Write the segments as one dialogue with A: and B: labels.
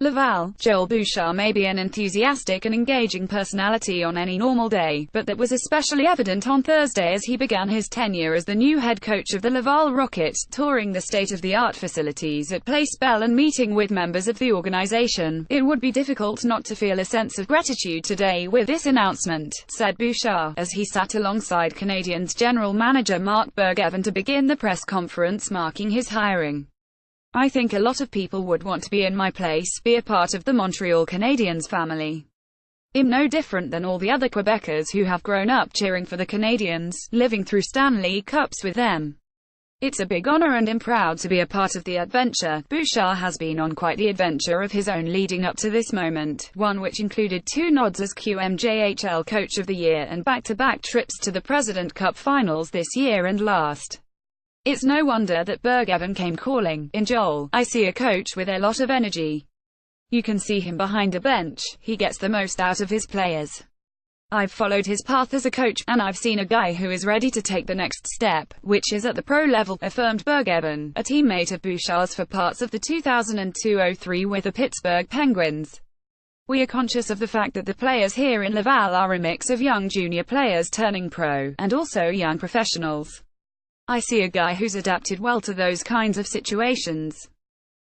A: Laval. Joel Bouchard may be an enthusiastic and engaging personality on any normal day, but that was especially evident on Thursday as he began his tenure as the new head coach of the Laval Rockets, touring the state-of-the-art facilities at Place Bell and meeting with members of the organization. "It would be difficult not to feel a sense of gratitude today with this announcement," said Bouchard, as he sat alongside Canadiens general manager Mark Bergevin to begin the press conference marking his hiring. "I think a lot of people would want to be in my place, be a part of the Montreal Canadiens family. I'm no different than all the other Quebecers who have grown up cheering for the Canadiens, living through Stanley Cups with them. It's a big honor and I'm proud to be a part of the adventure." Bouchard has been on quite the adventure of his own leading up to this moment, one which included 2 nods as QMJHL Coach of the Year and back-to-back trips to the President Cup finals this year and last. It's no wonder that Bergevin came calling. "In Joel, I see a coach with a lot of energy. You can see him behind a bench. He gets the most out of his players. I've followed his path as a coach, and I've seen a guy who is ready to take the next step, which is at the pro level," affirmed Bergevin, a teammate of Bouchard's for parts of the 2002-03 with the Pittsburgh Penguins. "We are conscious of the fact that the players here in Laval are a mix of young junior players turning pro, and also young professionals. I see a guy who's adapted well to those kinds of situations.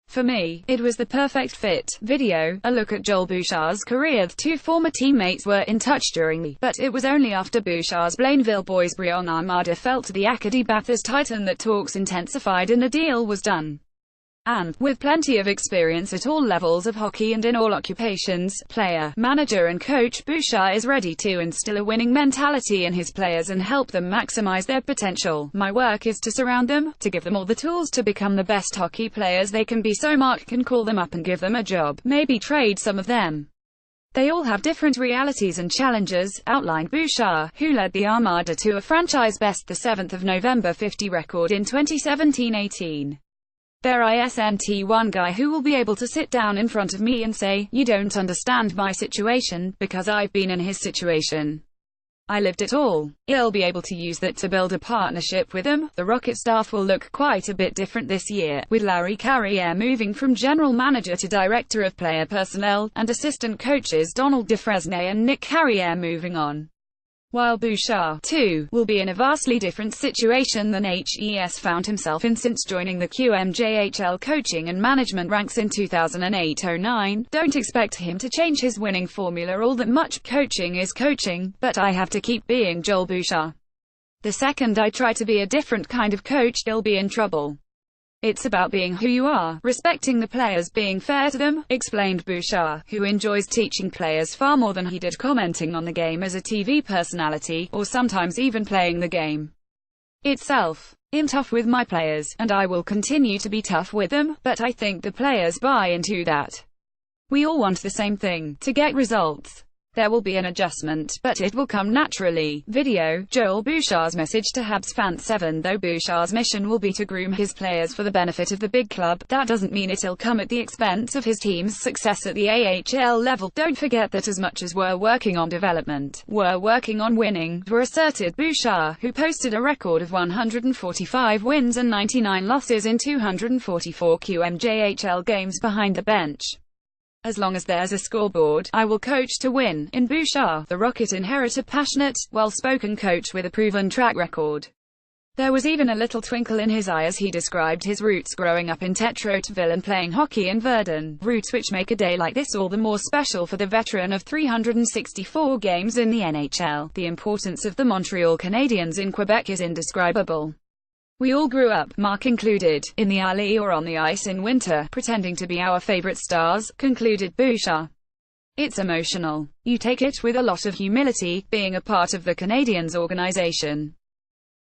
A: For me, it was the perfect fit." Video, a look at Joel Bouchard's career. The 2 former teammates were in touch during the, but it was only after Bouchard's Blainville Boys-Briand Armada fell to the Acadie Bathurst Titan that talks intensified and a deal was done. And, with plenty of experience at all levels of hockey and in all occupations, player, manager and coach, Bouchard is ready to instill a winning mentality in his players and help them maximize their potential. "My work is to surround them, to give them all the tools to become the best hockey players they can be, so Mark can call them up and give them a job, maybe trade some of them. They all have different realities and challenges," outlined Bouchard, who led the Armada to a franchise best the 7th of November 50 record in 2017-18. "There isn't one guy who will be able to sit down in front of me and say, 'You don't understand my situation,' because I've been in his situation. I lived it all. He'll be able to use that to build a partnership with him." The Rocket staff will look quite a bit different this year, with Larry Carrière moving from general manager to director of player personnel, and assistant coaches Donald Defresnay and Nick Carrière moving on. While Bouchard, too, will be in a vastly different situation than HES found himself in since joining the QMJHL coaching and management ranks in 2008-09, don't expect him to change his winning formula all that much. "Coaching is coaching, but I have to keep being Joel Bouchard. The second I try to be a different kind of coach, I'll be in trouble. It's about being who you are, respecting the players, being fair to them," explained Bouchard, who enjoys teaching players far more than he did commenting on the game as a TV personality, or sometimes even playing the game itself. "I'm tough with my players, and I will continue to be tough with them, but I think the players buy into that. We all want the same thing, to get results. There will be an adjustment, but it will come naturally." Video, Joel Bouchard's message to Habs fans. 7 Though Bouchard's mission will be to groom his players for the benefit of the big club, that doesn't mean it'll come at the expense of his team's success at the AHL level. "Don't forget that as much as we're working on development, we're working on winning," asserted Bouchard, who posted a record of 145 wins and 99 losses in 244 QMJHL games behind the bench. "As long as there's a scoreboard, I will coach to win." In Bouchard, the Rocket inherit a passionate, well-spoken coach with a proven track record. There was even a little twinkle in his eye as he described his roots growing up in Tetrotville and playing hockey in Verdun, roots which make a day like this all the more special for the veteran of 364 games in the NHL. "The importance of the Montreal Canadiens in Quebec is indescribable. We all grew up, Mark included, in the alley or on the ice in winter, pretending to be our favorite stars," concluded Bouchard. "It's emotional. You take it with a lot of humility, being a part of the Canadiens organization.